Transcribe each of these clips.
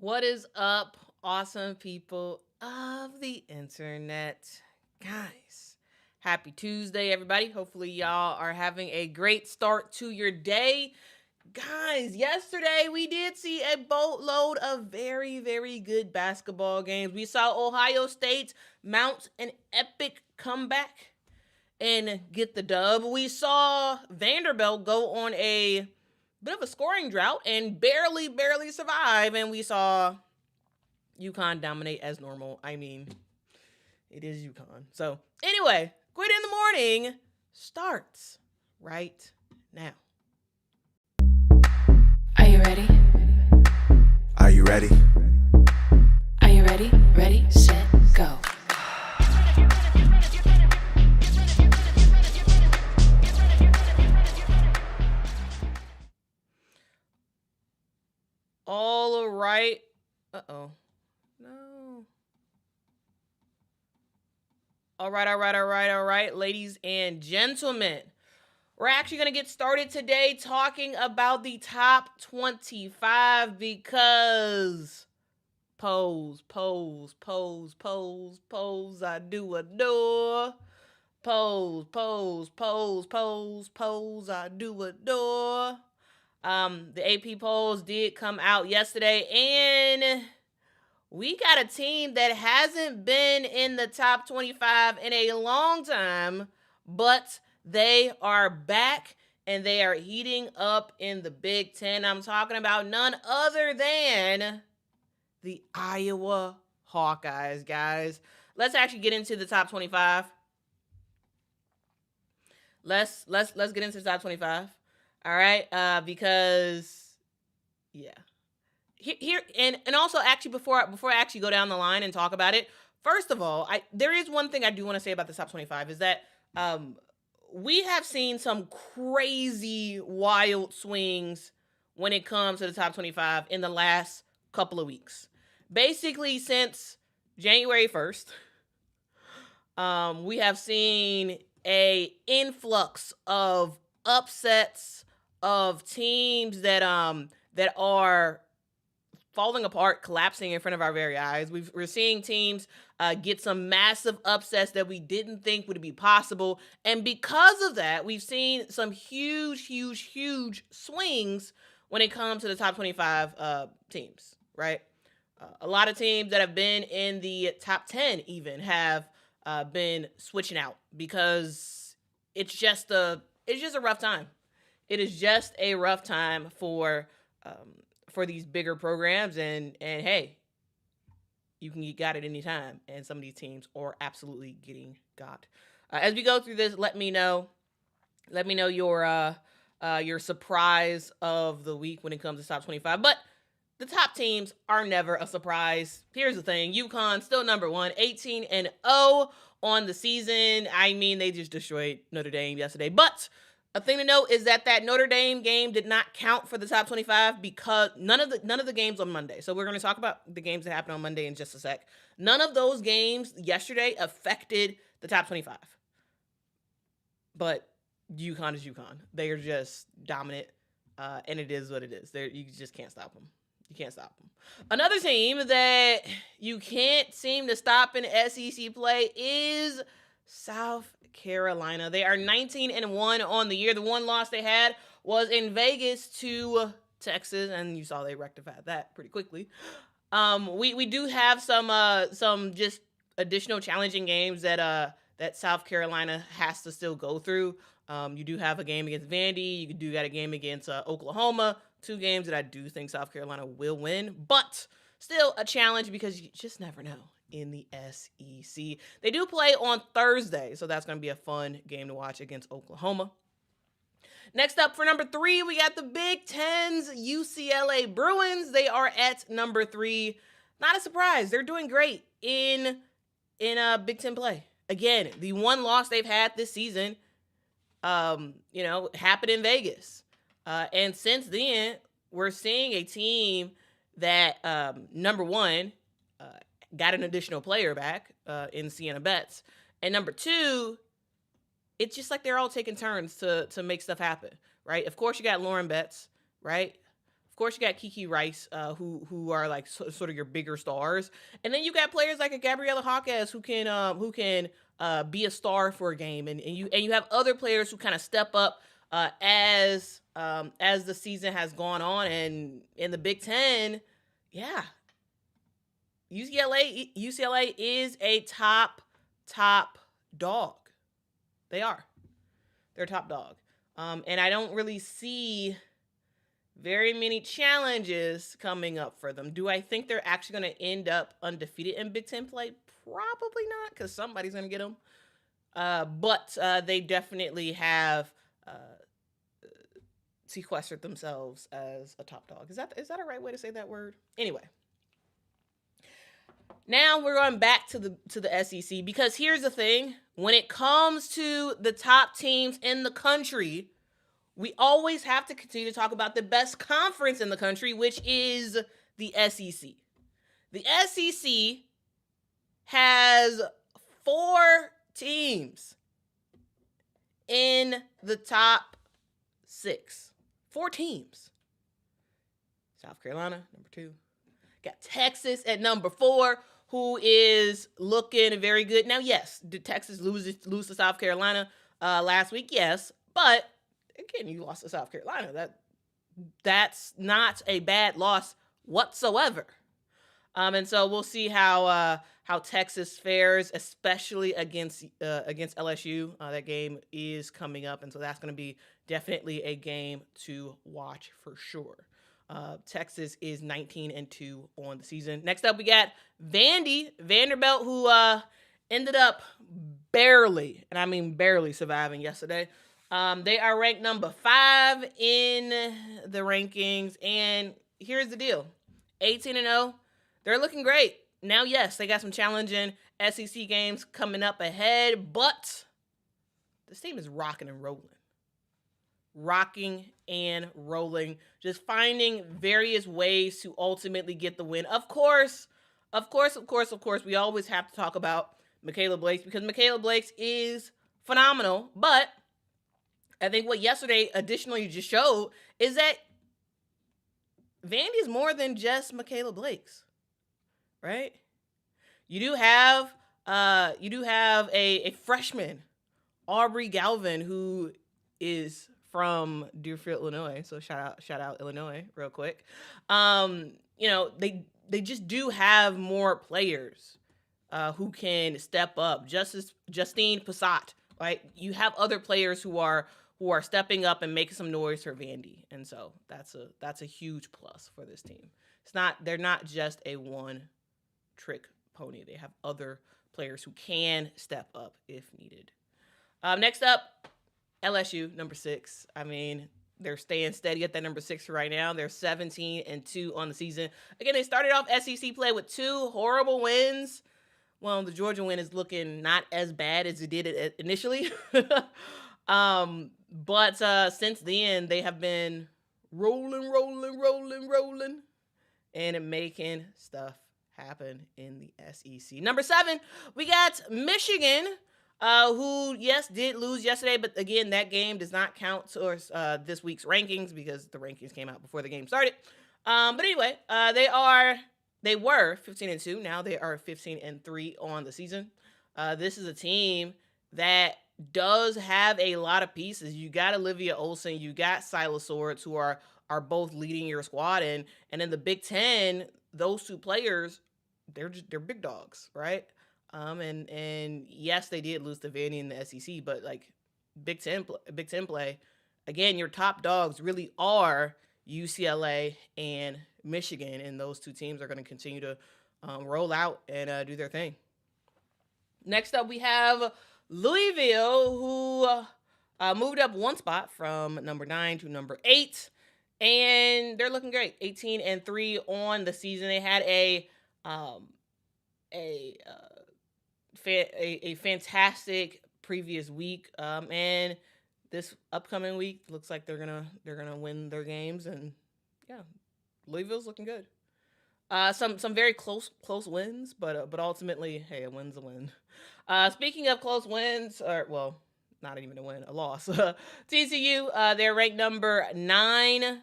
What is up, awesome people of the internet? Guys, happy Tuesday, everybody. Hopefully, y'all are having a great start to your day. Guys, yesterday we did see a boatload of very, very good basketball games. We saw Ohio State mount an epic comeback and get the dub. We saw Vanderbilt go on a bit of a scoring drought and barely survive. And we saw UConn dominate as normal. I mean, it is UConn. So anyway, Quit in the Morning starts right now. Are you ready? Are you ready? Are you ready? Ready, set, go. All right. Uh-oh. No. All right, ladies and gentlemen. We're actually going to get started today talking about the top 25 because pose, I do adore. Pose, I do adore. The AP polls did come out yesterday, and we got a team that hasn't been in the top 25 in a long time, but they are back and they are heating up in the Big Ten. I'm talking about none other than the Iowa Hawkeyes, guys. Let's actually get into the top 25. Let's get into the top 25. All right, because yeah. Here and also actually before I actually go down the line and talk about it, first of all, there is one thing I do want to say about the top 25 is that we have seen some crazy wild swings when it comes to the top 25 in the last couple of weeks. Basically since January 1st, we have seen a influx of upsets of teams that are falling apart, collapsing in front of our very eyes. We're seeing teams get some massive upsets that we didn't think would be possible. And because of that, we've seen some huge swings when it comes to the top 25 teams, right? A lot of teams that have been in the top 10 even have been switching out because it's just a rough time. It is just a rough time for these bigger programs, and hey, you can get got at any time, and some of these teams are absolutely getting got. As we go through this, let me know your surprise of the week when it comes to top 25. But the top teams are never a surprise. Here's the thing: UConn still number one, 18-0 on the season. I mean, they just destroyed Notre Dame yesterday, but a thing to note is that Notre Dame game did not count for the top 25 because none of the games on Monday. So we're going to talk about the games that happened on Monday in just a sec. None of those games yesterday affected the top 25. But UConn is UConn. They are just dominant, and it is what it is. You just can't stop them. You can't stop them. Another team that you can't seem to stop in SEC play is South Carolina. They are 19-1 on the year. The one loss they had was in Vegas to Texas, and you saw they rectified that pretty quickly. We do have some just additional challenging games that South Carolina has to still go through. You do have a game against Vandy. You do got a game against Oklahoma. 2 games that I do think South Carolina will win, but still a challenge because you just never know in the SEC. They do play on Thursday, so that's going to be a fun game to watch against Oklahoma. Next up for number 3, we got the Big Ten's UCLA Bruins. They are at number 3. Not a surprise. They're doing great in Big Ten play. Again, the one loss they've had this season, happened in Vegas. And since then, we're seeing a team that, number 1, got an additional player back in Sienna Betts. And number 2, it's just like they're all taking turns to make stuff happen, right? Of course, you got Lauren Betts, right? course, you got Kiki Rice, who are like sort of your bigger stars, and then you got players like a Gabriela Jaquez who can be a star for a game, and you have other players who kind of step up as the season has gone on, and in the Big Ten, yeah, UCLA is a top dog. They're top dog. And I don't really see very many challenges coming up for them. Do I think they're actually going to end up undefeated in Big Ten play? Probably not, because somebody's going to get them. But they definitely have sequestered themselves as a top dog. Is that a right way to say that word? Anyway. Now we're going back to the SEC, because here's the thing. When it comes to the top teams in the country, we always have to continue to talk about the best conference in the country, which is the SEC. The SEC has 4 teams in the top 6. 4 teams. South Carolina, number 2. Got Texas at number 4, who is looking very good. Now, yes, did Texas lose to South Carolina last week? Yes, but again, you lost to South Carolina. That's not a bad loss whatsoever. And so we'll see how Texas fares, especially against LSU. That game is coming up, and so that's going to be definitely a game to watch for sure. Texas is 19-2 on the season. Next up, we got Vanderbilt, who ended up barely, and I mean barely, surviving yesterday. They are ranked number 5 in the rankings, and here's the deal: 18-0. They're looking great. Now, yes, they got some challenging SEC games coming up ahead, but this team is rocking and rolling. Just finding various ways to ultimately get the win. Of course, we always have to talk about Michaela Blakes, because Michaela Blakes is phenomenal, but I think what yesterday additionally just showed is that Vandy is more than just Michaela Blakes, right? You do have a freshman, Aubrey Galvin, who is from Deerfield, Illinois. So shout out Illinois real quick. They just do have more players who can step up. Justine Passat, right? You have other players who are stepping up and making some noise for Vandy, and so that's a huge plus for this team. They're not just a one-trick pony. They have other players who can step up if needed. Next up, LSU, number 6. I mean, they're staying steady at that number 6 right now. They're 17-2 on the season. Again, they started off SEC play with 2 horrible wins. Well, the Georgia win is looking not as bad as it did initially. But since then, they have been rolling, and making stuff happen in the SEC. Number 7, we got Michigan, who, yes, did lose yesterday, but again, that game does not count towards this week's rankings because the rankings came out before the game started. But anyway, they were 15-2. Now they are 15-3 on the season. This is a team that does have a lot of pieces. You got Olivia Olson, you got Silas Swords, who are both leading your squad, and in the Big Ten, those 2 players, they're big dogs, right? And yes, they did lose to Vandy in the SEC, but like Big Ten play, again, your top dogs really are UCLA and Michigan, and those 2 teams are going to continue to roll out and do their thing. Next up, we have Louisville, who moved up 1 spot from number 9 to number 8, and they're looking great. 18-3 on the season. They had a fantastic previous week, and this upcoming week looks like they're gonna win their games, and yeah, Louisville's looking good. Some very close wins, but ultimately, hey, a win's a win. Speaking of close wins, not even a win, a loss. TCU, they're ranked number 9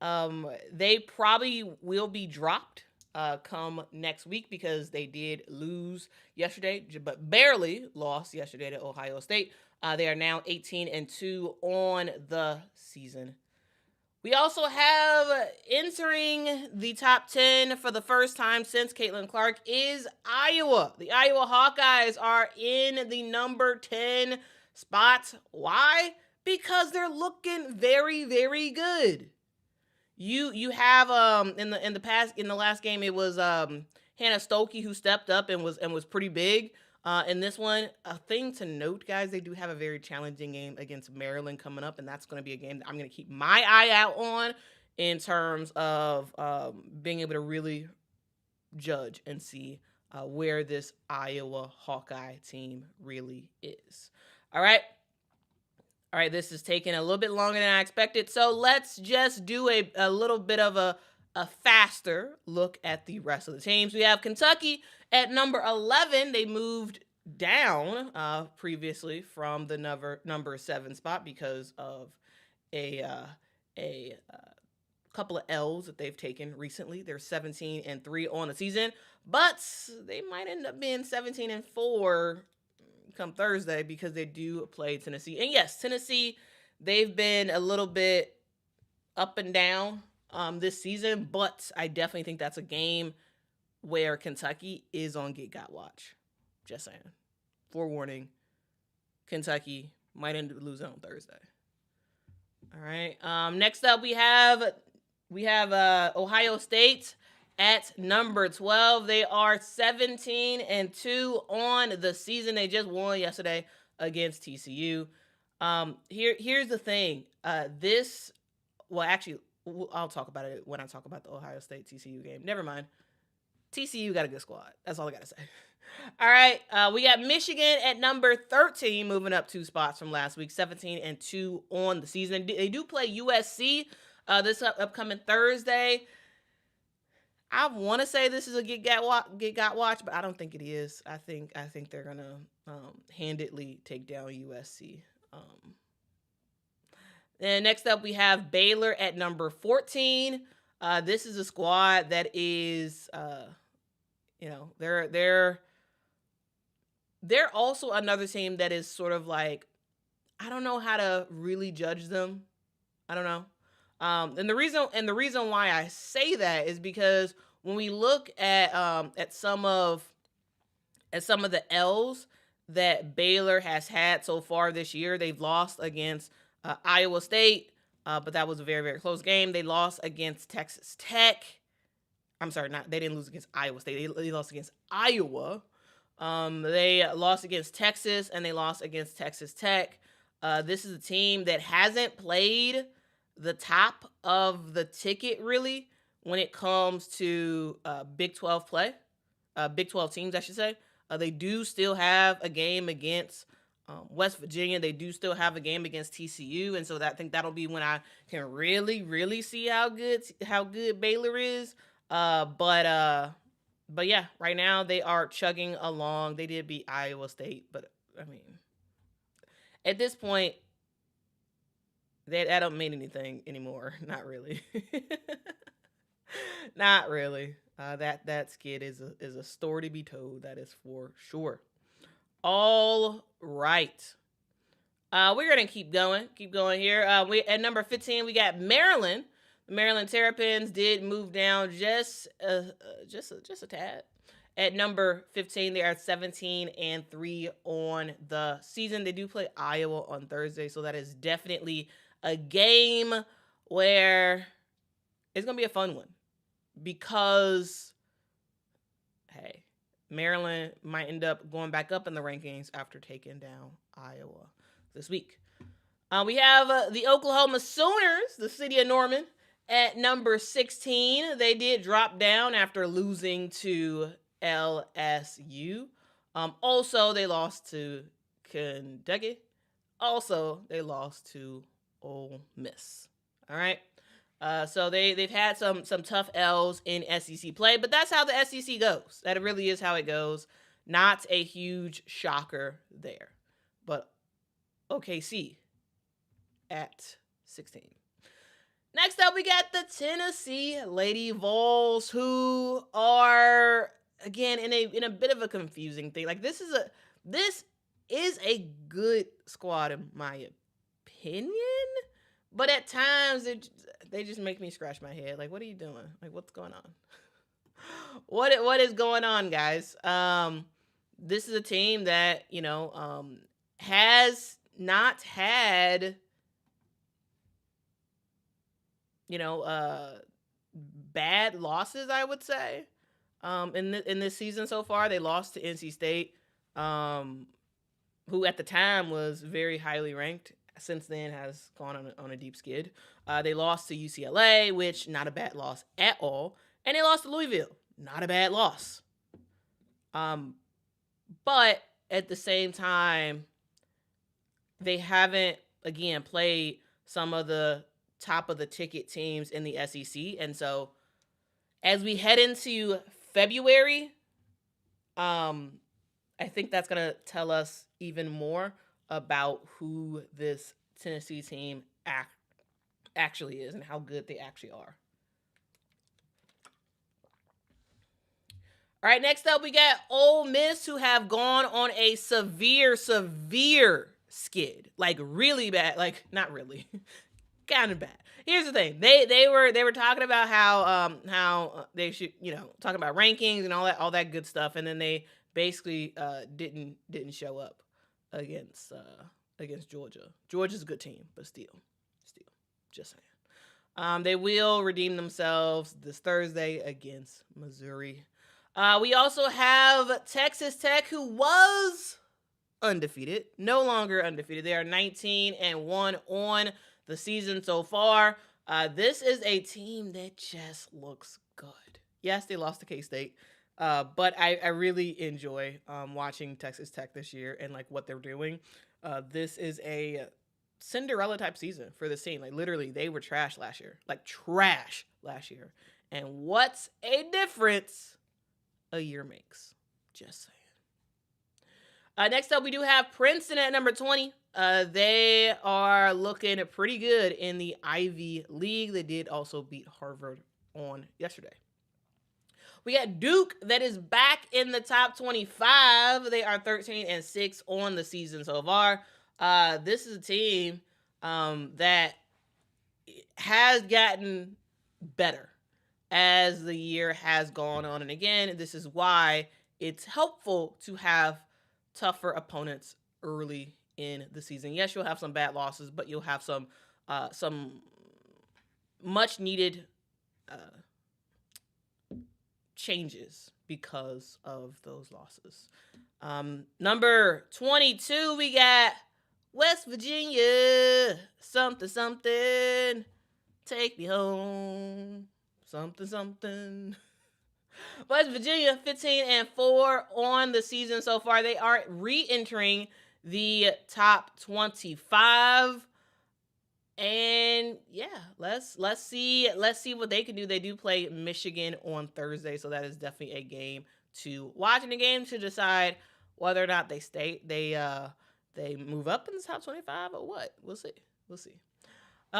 They probably will be dropped come next week because they did lose yesterday, but barely lost yesterday to Ohio State. They are now 18-2 on the season. We also have entering the top 10 for the first time since Caitlin Clark is Iowa. The Iowa Hawkeyes are in the number 10 spot. Why? Because they're looking very, very good. You have in the last game it was Hannah Stokey who stepped up and was pretty big. In this one, a thing to note, guys, they do have a very challenging game against Maryland coming up, and that's going to be a game that I'm going to keep my eye out on in terms of being able to really judge and see where this Iowa Hawkeye team really is. All right, this is taking a little bit longer than I expected, so let's just do a little bit of a faster look at the rest of the teams. We have Kentucky at number 11. They moved down previously from the number 7 spot because of a couple of L's that they've taken recently. They're 17-3 on the season, but they might end up being 17-4 come Thursday because they do play Tennessee. And yes, Tennessee, they've been a little bit up and down this season, but I definitely think that's a game where Kentucky is on Get Got Watch. Just saying. Forewarning, Kentucky might end up losing on Thursday. All right. Next up, we have Ohio State at number 12. They are 17-2 on the season. They just won yesterday against TCU. Here's the thing. I'll talk about it when I talk about the Ohio State TCU game. Never mind. TCU got a good squad. That's all I got to say. All right. We got Michigan at number 13, moving up 2 spots from last week, 17-2 on the season. They do play USC this upcoming Thursday. I want to say this is a get got watch, but I don't think it is. I think they're gonna handedly take down USC. And next up, we have Baylor at number 14. This is a squad that is, they're also another team that is sort of like, I don't know how to really judge them. I don't know. And the reason why I say that is because when we look at some of the L's that Baylor has had so far this year, they've lost against Iowa State, but that was a very, very close game. They lost against Texas Tech. I'm sorry, they didn't lose against Iowa State. They lost against Iowa. They lost against Texas, and they lost against Texas Tech. This is a team that hasn't played the top of the ticket, really, when it comes to Big 12 play. Big 12 teams, I should say. They do still have a game against West Virginia. They do still have a game against TCU, and so I think that'll be when I can really, really see how good Baylor is. But yeah, right now they are chugging along. They did beat Iowa State, but I mean, at this point, that don't mean anything anymore. Not really. Not really. That skid is a story to be told. That is for sure. All right. We're gonna keep going here. We at number 15 we got Maryland. The Maryland Terrapins did move down just a tad. At number 15, they are 17-3 on the season. They do play Iowa on Thursday, so that is definitely a game where it's gonna be a fun one because, hey, Maryland might end up going back up in the rankings after taking down Iowa this week. We have the Oklahoma Sooners, the city of Norman, at number 16. They did drop down after losing to LSU. Also, they lost to Kentucky. Also, they lost to Ole Miss. All right. So they've had some tough L's in SEC play, but that's how the SEC goes. That really is how it goes. Not a huge shocker there. But OKC at 16. Next up, we got the Tennessee Lady Vols, who are again in a bit of a confusing thing. Like this is a good squad in my opinion, but at times they just make me scratch my head. Like, what are you doing? Like, what's going on? What is going on, guys? This is a team that has not had bad losses, I would say. In this season so far, they lost to NC State, who at the time was very highly ranked. Since then, has gone on a deep skid. They lost to UCLA, which not a bad loss at all, and they lost to Louisville, not a bad loss. But at the same time, they haven't again played some of the top of the ticket teams in the SEC. And so as we head into February, I think that's going to tell us even more about who this Tennessee team actually is and how good they actually are. All right, next up we got Ole Miss, who have gone on a severe skid. Like really bad, like not really. Kind of bad. Here's the thing. They were talking about how they should, talking about rankings and all that good stuff, and then they basically didn't show up against Georgia. Georgia's a good team, but still just saying. They will redeem themselves this Thursday against Missouri. We also have Texas Tech, who was undefeated, no longer undefeated. They are 19-1 on the season so far. This is a team that just looks good. Yes, they lost to K-State, but I really enjoy watching Texas Tech this year and like what they're doing. This is a Cinderella type season for this team. Like literally, they were trash last year, and what's a difference a year makes. Just saying. Next up, we do have Princeton at number 20. They are looking pretty good in the Ivy League. They did also beat Harvard on yesterday. We got Duke that is back in the top 25. They are 13-6 on the season so far. This is a team that has gotten better as the year has gone on. And again, this is why it's helpful to have tougher opponents early in the season. Yes, you'll have some bad losses, but you'll have some much needed changes because of those losses. Number 22, we got West Virginia. Something. Take me home. Something. West Virginia 15-4 on the season so far. They are re-entering the top 25. And yeah, let's see what they can do. They do play Michigan on Thursday, so that is definitely a game to watch, and a game to decide whether or not they move up in the top 25 or what. We'll see.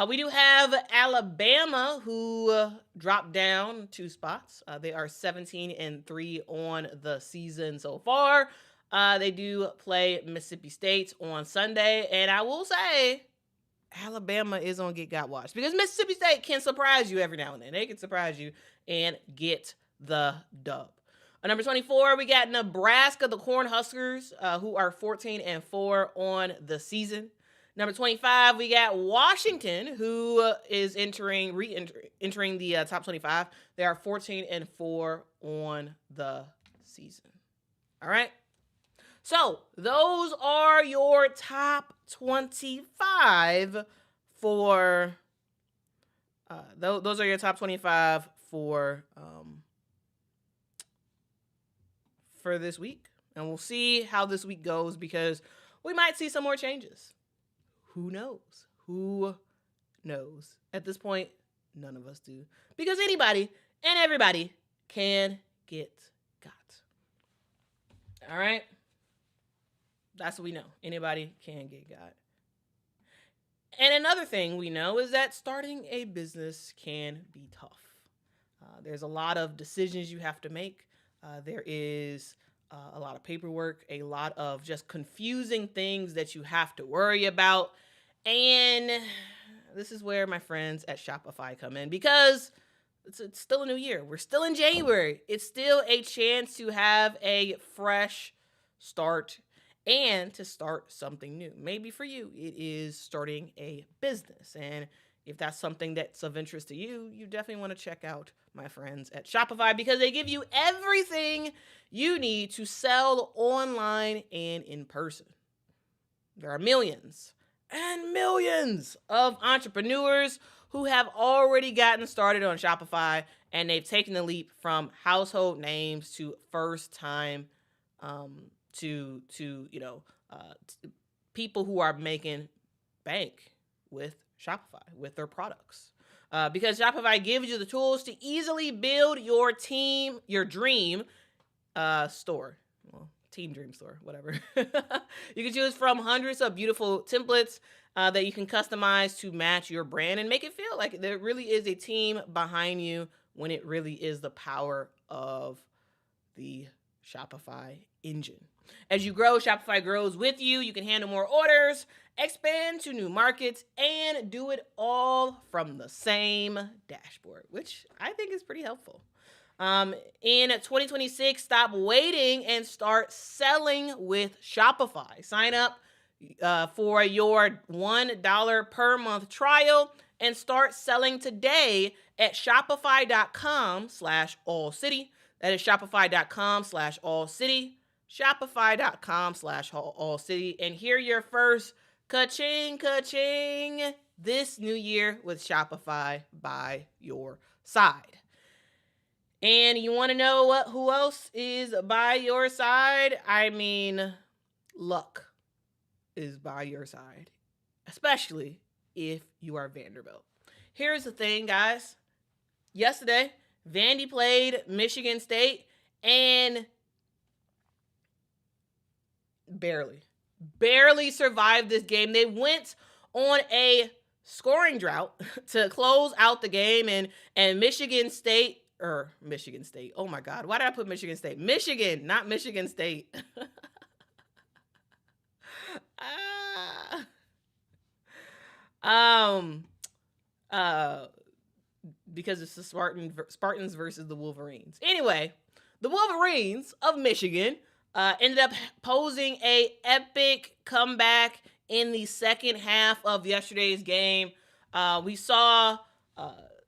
We do have Alabama, who dropped down 2 spots. They are 17-3 on the season so far. They do play Mississippi State on Sunday, and I will say Alabama is on Get Got Watched because Mississippi State can surprise you every now and then. They can surprise you and get the dub. Number 24, we got Nebraska, the Cornhuskers, who are 14-4 on the season. Number 25, we got Washington, who is entering the top 25. They are 14-4 on the season. All right. So those are your top 25 for. Those are your top 25 for this week, and we'll see how this week goes because we might see some more changes. Who knows? At this point, none of us do. Because anybody and everybody can get got. All right? That's what we know. Anybody can get got. And another thing we know is that starting a business can be tough. There's a lot of decisions you have to make. There is a lot of paperwork, a lot of just confusing things that you have to worry about. And this is where my friends at Shopify come in, because it's still a new year. We're still in January. It's still a chance to have a fresh start and to start something new. Maybe for you, it is starting a business. And if that's something that's of interest to you, you definitely want to check out my friends at Shopify, because they give you everything you need to sell online and in person. There are millions and millions of entrepreneurs who have already gotten started on Shopify, and they've taken the leap from household names to first time to people who are making bank with Shopify, with their products. Because Shopify gives you the tools to easily build your dream store. Well, team dream store, whatever. You can choose from hundreds of beautiful templates that you can customize to match your brand and make it feel like there really is a team behind you, when it really is the power of the Shopify engine. As you grow, Shopify grows with you. You can handle more orders, expand to new markets, and do it all from the same dashboard, which I think is pretty helpful. In 2026, stop waiting and start selling with Shopify. Sign up for your $1 per month trial and start selling today at shopify.com/allcity. That is shopify.com/allcity. Shopify.com/allcity. And hear your first ka-ching this new year with Shopify by your side. And you want to know who else is by your side? I mean, luck is by your side, especially if you are Vanderbilt. Here's the thing, guys. Yesterday, Vandy played Michigan State and barely survived this game. They went on a scoring drought to close out the game, and Michigan State. Oh my God. Why did I put Michigan State? Michigan, not Michigan State. Because it's the Spartans versus the Wolverines. Anyway, the Wolverines of Michigan ended up posing a epic comeback in the second half of yesterday's game. We saw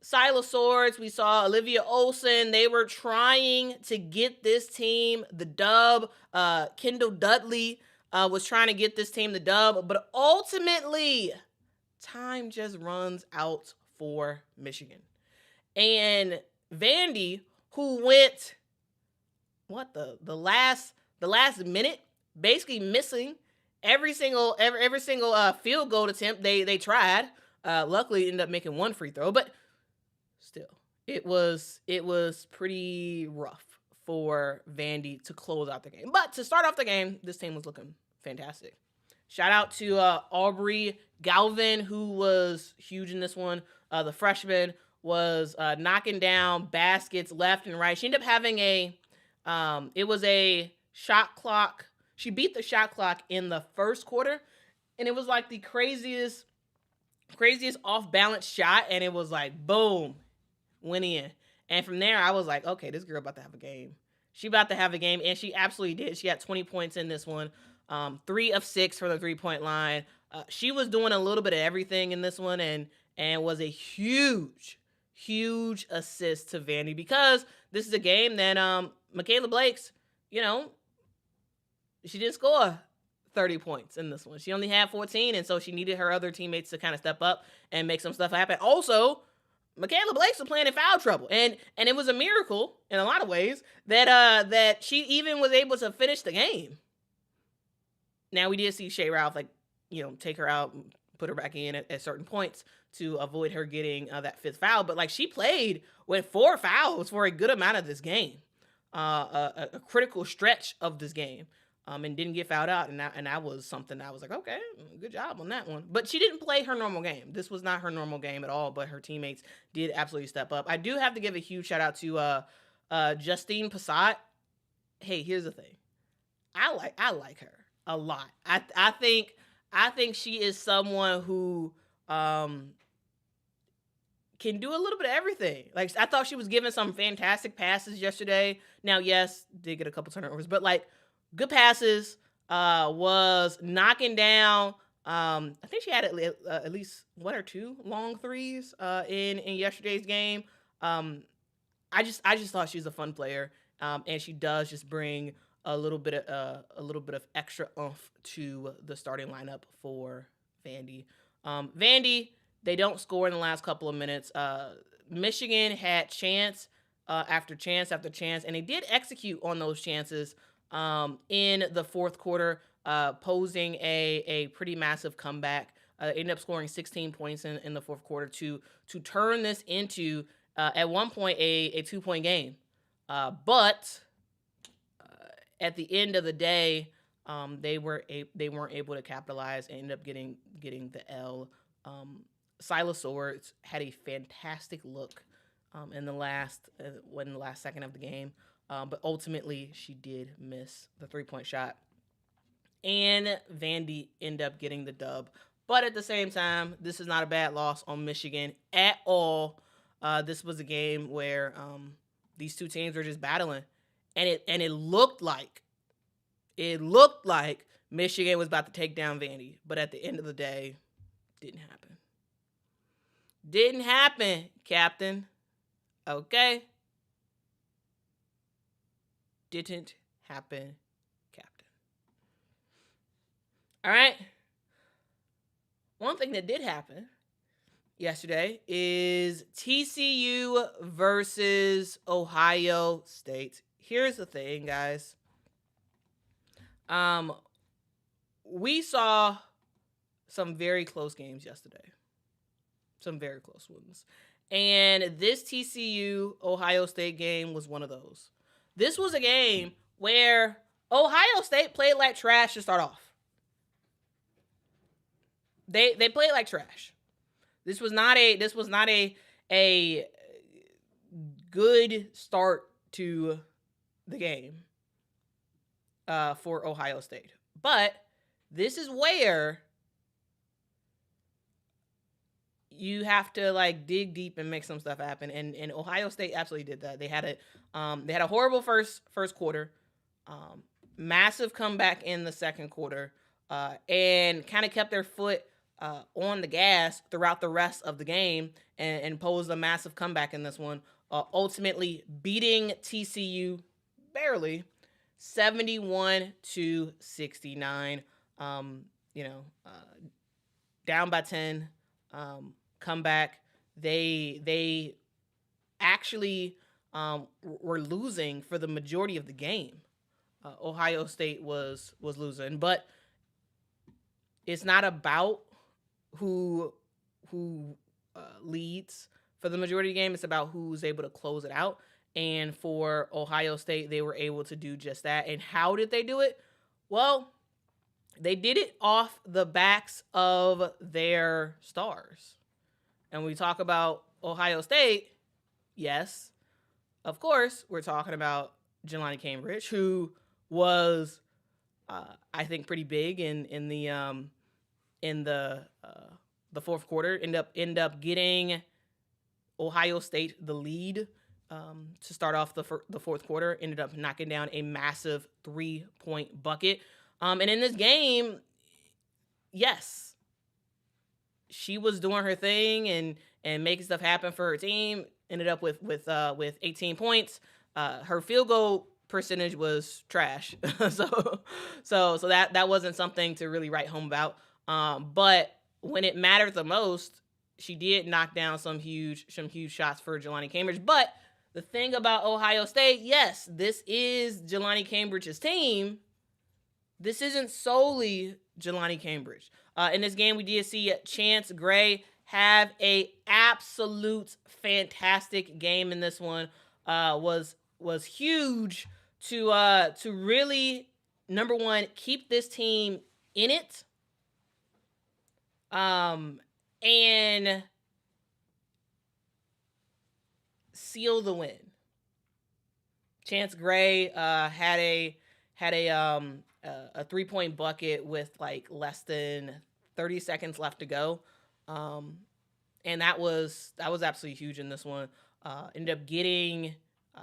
Silas Swords, we saw Olivia Olson. They were trying to get this team the dub. Kendall Dudley was trying to get this team the dub, but ultimately, time just runs out for Michigan. And Vandy, who went the last minute, basically missing every single field goal attempt they tried. Luckily, ended up making one free throw, but still, it was pretty rough for Vandy to close out the game. But to start off the game, this team was looking fantastic. Shout out to Aubrey Galvin, who was huge in this one. The freshman was knocking down baskets left and right. She ended up having it was a shot clock. She beat the shot clock in the first quarter, and it was like the craziest off-balance shot, and it was like, boom, went in. And from there, I was like, okay, this girl about to have a game. She about to have a game, and she absolutely did. She had 20 points in this one, 3 of 6 for the three-point line. She was doing a little bit of everything in this one, and was a huge assist to Vandy, because this is a game that Michaela Blake's, she didn't score 30 points in this one. She only had 14, and so she needed her other teammates to kind of step up and make some stuff happen. Also, Michaela Blake's was playing in foul trouble, and it was a miracle in a lot of ways that she even was able to finish the game. Now, we did see Shea Ralph take her out, put her back in at certain points to avoid her getting that fifth foul, but she played with 4 fouls for a good amount of this game, a critical stretch of this game. and didn't get fouled out. And that was something that I was like, okay, good job on that one. But she didn't play her normal game. This was not her normal game at all, but her teammates did absolutely step up. I do have to give a huge shout out to Justine Passat. Hey, here's the thing. I like her a lot. I think she is someone who can do a little bit of everything. Like, I thought she was giving some fantastic passes yesterday. Now, yes, did get a couple turnovers, but like good passes. Was knocking down. I think she had at least one or two long threes in yesterday's game. I just thought she was a fun player, and she does just bring a little bit of extra oomph to the starting lineup for Vandy. Vandy, they don't score in the last couple of minutes. Michigan had chance after chance after chance, and they did execute on those chances in the fourth quarter, posing a pretty massive comeback. Ended up scoring 16 points in the fourth quarter to turn this into, at one point, a 2-point game. But at the end of the day, they weren't able to capitalize and ended up getting the L. Silas Swords had a fantastic look in the last second of the game, but ultimately she did miss the 3-point shot, and Vandy ended up getting the dub. But at the same time, this is not a bad loss on Michigan at all. This was a game where these two teams were just battling, and it looked like Michigan was about to take down Vandy, but at the end of the day, didn't happen. Didn't happen, Captain. Okay? Didn't happen, Captain. All right? One thing that did happen yesterday is TCU versus Ohio State. Here's the thing, guys. We saw some very close games yesterday. Some very close ones. And this TCU Ohio State game was one of those. This was a game where Ohio State played like trash to start off. They played like trash. This was not a good start to the game for Ohio State. But this is where you have to like dig deep and make some stuff happen, and Ohio State absolutely did that. They had a horrible first quarter, massive comeback in the second quarter, and kind of kept their foot on the gas throughout the rest of the game, and posed a massive comeback in this one, ultimately beating TCU barely, 71-69. Down by 10. Comeback. They actually were losing for the majority of the game. Ohio State was losing, but it's not about who leads for the majority of the game. It's about who's able to close it out. And for Ohio State, they were able to do just that. And how did they do it? Well, they did it off the backs of their stars. And when we talk about Ohio State, yes, of course, we're talking about Jelani Cambridge, who was, I think, pretty big in the fourth quarter. End up getting Ohio State the lead to start off the fourth quarter. Ended up knocking down a massive 3-point bucket. And in this game, yes, she was doing her thing and making stuff happen for her team. Ended up with 18 points. Her field goal percentage was trash. so that wasn't something to really write home about. But when it mattered the most, she did knock down some huge shots for Jelani Cambridge. But the thing about Ohio State, yes, this is Jelani Cambridge's team. This isn't solely Jelani Cambridge. In this game, we did see Chance Gray have a absolute fantastic game in this one. Was huge to really number one, keep this team in it. And seal the win. Chance Gray had a 3-point bucket with like less than 30 seconds left to go. And that was absolutely huge in this one. Ended up getting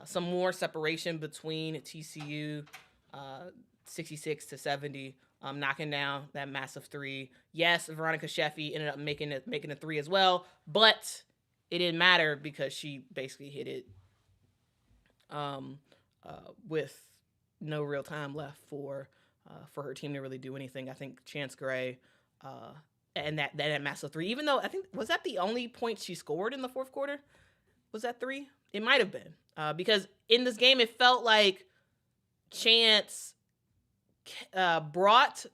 some more separation between TCU, 66-70, knocking down that massive three. Yes, Veronica Sheffy ended up making a three as well, but it didn't matter because she basically hit it with no real time left for her team to really do anything. I think Chance Gray and that massive three, even though I think, was that the only point she scored in the fourth quarter? Was that three? It might have been. Because in this game, it felt like Chance brought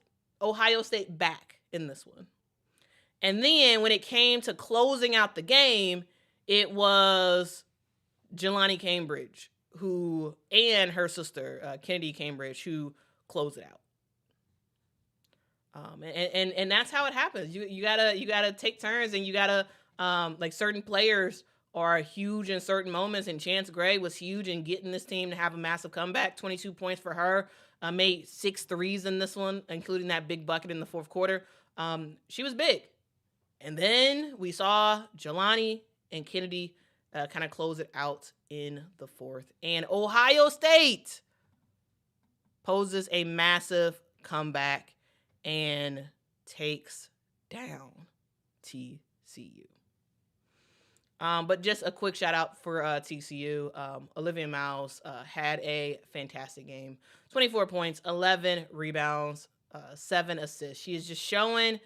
Ohio State back in this one. And then when it came to closing out the game, it was Jelani Cambridge and her sister, Kennedy Cambridge, who closed it out. And that's how it happens. You gotta take turns, and you gotta like certain players are huge in certain moments, and Chance Gray was huge in getting this team to have a massive comeback. 22 points for her. Made 6 threes in this one, including that big bucket in the fourth quarter. She was big. And then we saw Jelani and Kennedy kind of close it out in the fourth. And Ohio State poses a massive comeback and takes down TCU. But just a quick shout out for TCU. Olivia Miles had a fantastic game. 24 points, 11 rebounds, 7 assists. She is just showing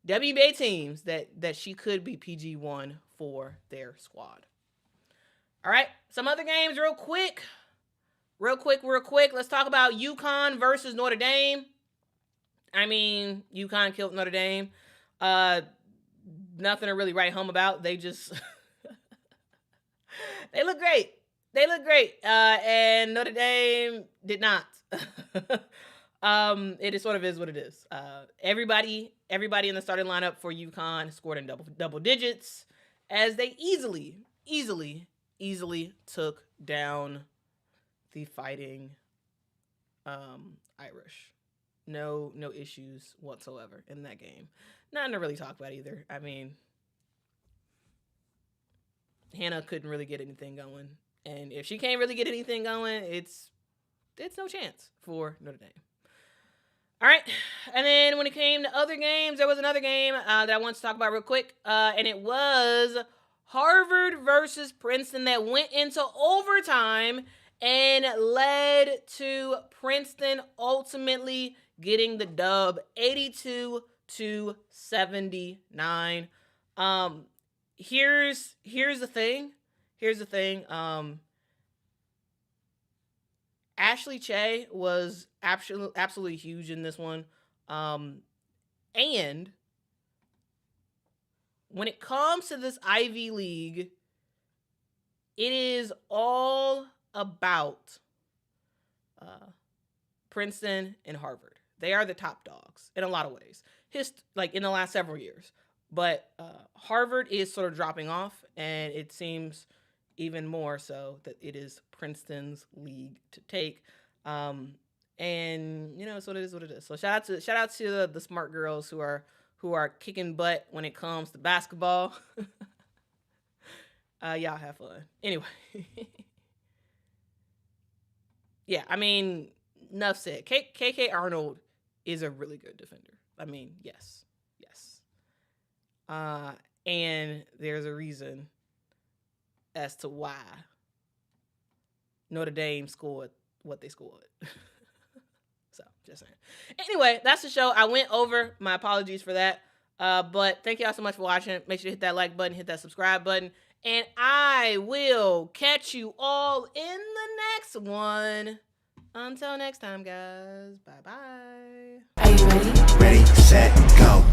WBA teams that she could be PG1 for their squad. All right, some other games real quick. Let's talk about UConn versus Notre Dame. I mean, UConn killed Notre Dame. Nothing to really write home about. They just... They look great. And Notre Dame did not. It is sort of is what it is. Everybody in the starting lineup for UConn scored in double digits as they easily took down the Fighting Irish. No issues whatsoever in that game. Nothing to really talk about either. I mean, Hannah couldn't really get anything going. And if she can't really get anything going, it's no chance for Notre Dame. All right. And then when it came to other games, there was another game that I want to talk about real quick. And it was Harvard versus Princeton that went into overtime and led to Princeton ultimately getting the dub 82-79. Here's the thing. Ashley Che was absolutely huge in this one. And when it comes to this Ivy League, it is all about Princeton and Harvard. They are the top dogs in a lot of ways. Like in the last several years. But Harvard is sort of dropping off, and it seems even more so that it is Princeton's league to take. And so it is what it is. So shout out to the smart girls who are kicking butt when it comes to basketball. Y'all have fun. Anyway. Yeah, I mean, enough said. KK Arnold is a really good defender. I mean, yes. And there's a reason as to why Notre Dame scored what they scored. So, just saying. Anyway, that's the show. I went over. My apologies for that. But thank y'all so much for watching. Make sure to hit that like button, hit that subscribe button. And I will catch you all in the next one. Until next time, guys. Bye-bye. Are you ready? Ready, set, go.